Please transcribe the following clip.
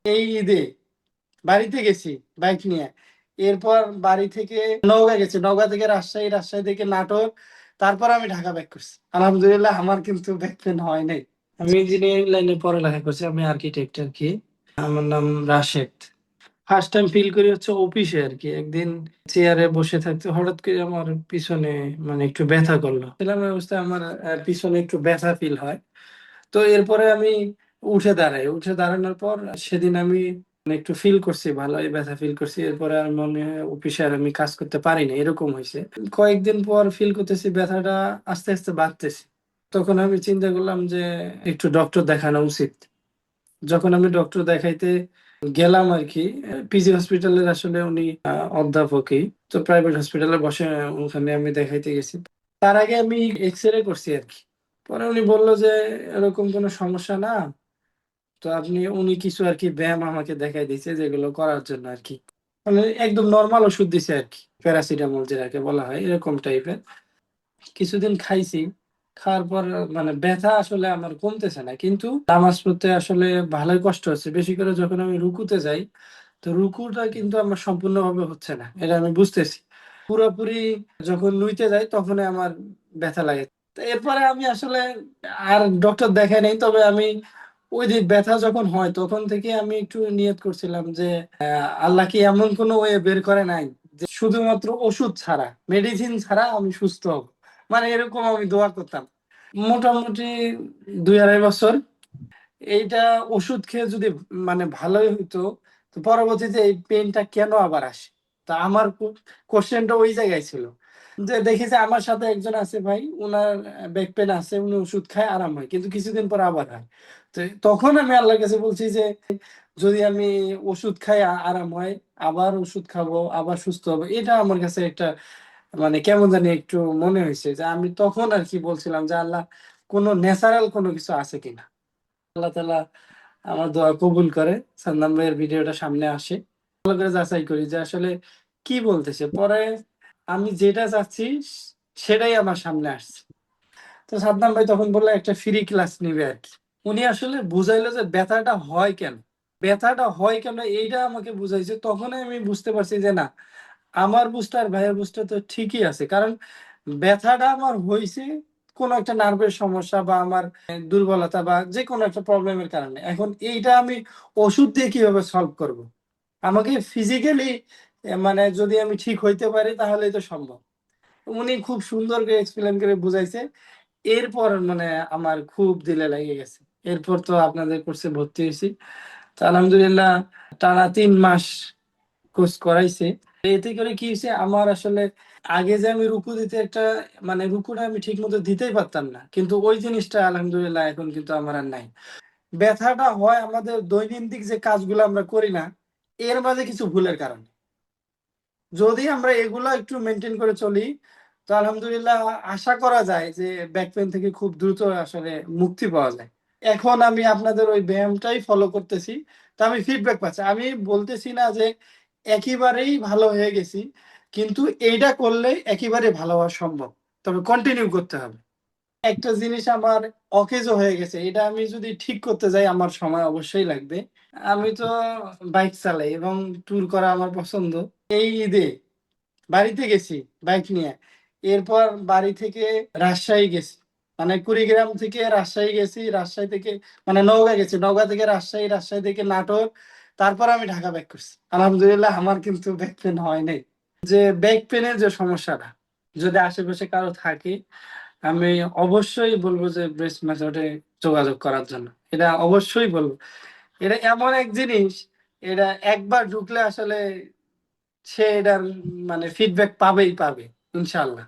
এই ঈদে বাড়িতে গেছি বাইক নিয়ে। এরপর বাড়ি থেকে নওগাঁ গেছি, নওগাঁ থেকে রাজশাহী, রাজশাহী থেকে নাটোর, তারপর আমি ঢাকা ব্যাক করছি। আলহামদুলিল্লাহ আমার কিন্তু ব্যাক পেন হয় নাই। আমি ইঞ্জিনিয়ারিং লাইনে পড়ালেখা করছি, আমি আর্কিটেক্ট আর কি। আমার নাম রাশেদ। ফার্স্ট টাইম ফিল করি হচ্ছে অফিসে আর কি। একদিন চেয়ারে বসে থাকতে হঠাৎ করে আমার পিছনে মানে একটু ব্যথা করলো, ছিলাম এই অবস্থায় আমার পিছনে একটু ব্যথা ফিল হয়। তো এরপরে আমি উঠে দাঁড়ানোর পর সেদিন আমি মানে একটু ফিল করছি, ভালোই ব্যথা ফিল করছি। এরপরে আর মনে হয় অফিসে আর আমি কাজ করতে পারি না, এরকম হয়েছে। কয়েকদিন পর ফিল করতেছি ব্যথাটা আস্তে আস্তে বাড়তেছে। তখন আমি চিন্তা করলাম যে একটু ডক্টর দেখানো উচিত। যখন আমি ডক্টর দেখাইতে গেলাম আর কি, পিজি হসপিটালের আসলে উনি অধ্যাপকই, তো প্রাইভেট হসপিটালে বসে ওখানে আমি দেখাইতে গেছি। তার আগে আমি এক্স রে করছি আর কি। পরে উনি বললো যে এরকম কোনো সমস্যা না। তো উনি কিছু আর কি ব্যায়াম আমাকে দেখাই দিয়েছে যেগুলো করার জন্য আর কি। মানে একদম নর্মাল ওষুধ দিছে আর কি, প্যারাসিটামল যেটাকে বলা হয় এরকম টাইপের। কিছুদিন খাইছি, খাওয়ার পর মানে ব্যথা আসলে আমার কমতেছে না, কিন্তু নামাজ পড়তে আসলে ভালোই কষ্ট হচ্ছে। বেশি করে যখন আমি রুকুতে যাই, তো রুকুটা কিন্তু আমার সম্পূর্ণভাবে হচ্ছে না, এটা আমি বুঝতেছি। পুরোপুরি যখন নুইতে যাই তখন আমার ব্যথা লাগে। তো এরপরে আমি আসলে আর ডক্টর দেখাই নাই, তবে আমি ওই যে ব্যথা যখন হয় তখন থেকে আমি একটু নিয়ত করছিলাম যে আল্লাহ কি এমন কোনো ওয়ে বের করে নাই যে শুধুমাত্র ওষুধ ছাড়া, মেডিসিন ছাড়া আমি সুস্থ হব। মানে এরকম আমি দোয়া করতাম মোটামুটি 2-2.5 বছর। এইটা ওষুধ খেয়ে যদি মানে ভালোই হইতো, তো পরবর্তীতে এই পেনটা কেন আবার আসে? তা আমার কোশ্চেনটা ওই জায়গায় ছিল। যে দেখি যে আমার সাথে একজন আছে ভাই, উনার ব্যাক পেন আছে, উনি ওষুধ খায় আরাম হয়, কিন্তু কিছুদিন পর আবার হয়। তো তখন আমি আল্লাহর কাছে বলছি যে যদি আমি ওষুধ খাই আরাম হয়, আবার ওষুধ খাবো আবার সুস্থ হবো, এটা আমার কাছে একটা মানে কেমন জানি একটু মনে হয়েছে। যে আমি তখন আর কি বলছিলাম যে আল্লাহ কোনো ন্যাচারাল কোনো কিছু আছে কিনা। আল্লাহ তাআলা আমার দোয়া কবুল করে, সাদ্দাম ভাইয়ের ভিডিওটা সামনে আসে, ভালো করে যাচাই করি যে আসলে কি বলতেছে। পরে আমি যেটা চাচ্ছি সেটাই আমার সামনে আসছে। তো সাদ্দাম ভাই তখন বললো একটা ফ্রি ক্লাস নিবে আর কি। উনি আসলে বুঝাইলো যে ব্যথাটা হয় কেন, এইটা আমাকে বুঝাইছে। তখনই আমি বুঝতে পারছি যে না, আমার বুঝটা আর ভাইয়ের বুঝটা তো ঠিকই আছে। কারণ ব্যথাটা আমার হয়েছে কোনো একটা নার্ভের সমস্যা বা আমার দুর্বলতা বা যে কোনো একটা প্রবলেমের কারণে। এখন এইটা আমি ওষুধ দিয়ে কিভাবে সলভ করব? আমাকে ফিজিক্যালি মানে যদি আমি ঠিক হইতে পারি তাহলেই তো সম্ভব। উনি খুব সুন্দর করে এক্সপ্লেন করে বুঝাইছে। এরপর মানে আমার খুব দিলে লেগে গেছে। এরপর তো আপনাদের কোর্সে ভর্তি হয়েছি। তো আলহামদুলিল্লাহ টানা 3 মাস কোর্স করাইছে। এতে করে কি হয়েছে আমার আসলে, আগে যে আমি রুকু দিতে একটা মানে রুকুটা আমি ঠিক মতো দিতেই পারতাম না, কিন্তু ওই জিনিসটা আলহামদুলিল্লাহ এখন কিন্তু আমার আর নাই। ব্যথাটা হয় আমাদের দৈনন্দিন যে কাজগুলো আমরা করি না, এর মাঝে কিছু ভুলের কারণে। যদি আমরা এগুলা একটু মেনটেন করে চলি, তো আলহামদুলিল্লাহ আশা করা যায় যে ব্যাক পেইন থেকে খুব দ্রুত আসলে মুক্তি পাওয়া যায়। এখন আমি আপনাদের ওই ব্যায়ামটাই ফলো করতেছি। তা আমি ফিডব্যাক পাচ্ছি। আমি বলতেছি না যে একেবারেই ভালো হয়ে গেছি, কিন্তু এইটা করলে একেবারে ভালো হওয়া সম্ভব, তবে কন্টিনিউ করতে হবে। একটা জিনিস আমার অকেজো হয়ে গেছে, এটা আমি যদি ঠিক করতে যাই আমার সময় অবশ্যই লাগবে। আমি তো বাইক চালাই এবং ট্যুর করা আমার পছন্দ। এই ঈদে বাড়িতে গেছি বাইক নিয়ে। এরপর বাড়ি থেকে রাজশাহী গেছি, মানে কুড়িগ্রাম থেকে রাজশাহী গেছি, রাজশাহী থেকে মানে নওগাঁ গেছি, নওগাঁ থেকে রাজশাহী, রাজশাহী থেকে নাটোর, তারপর আমি ঢাকা ব্যাক করছি। আলহামদুলিল্লাহ আমার কিন্তু ব্যাক পেন হয় নাই। যে ব্যাক পেনের যে সমস্যাটা যদি আশেপাশে কারো থাকে, আমি অবশ্যই বলবো যে ব্রেস্ট মেথডে যোগাযোগ করার জন্য। এটা অবশ্যই বলবো। এটা এমন এক জিনিস, এটা একবার ঢুকলে আসলে সে এটার মানে ফিডব্যাক পাবেই পাবে ইনশাল্লাহ।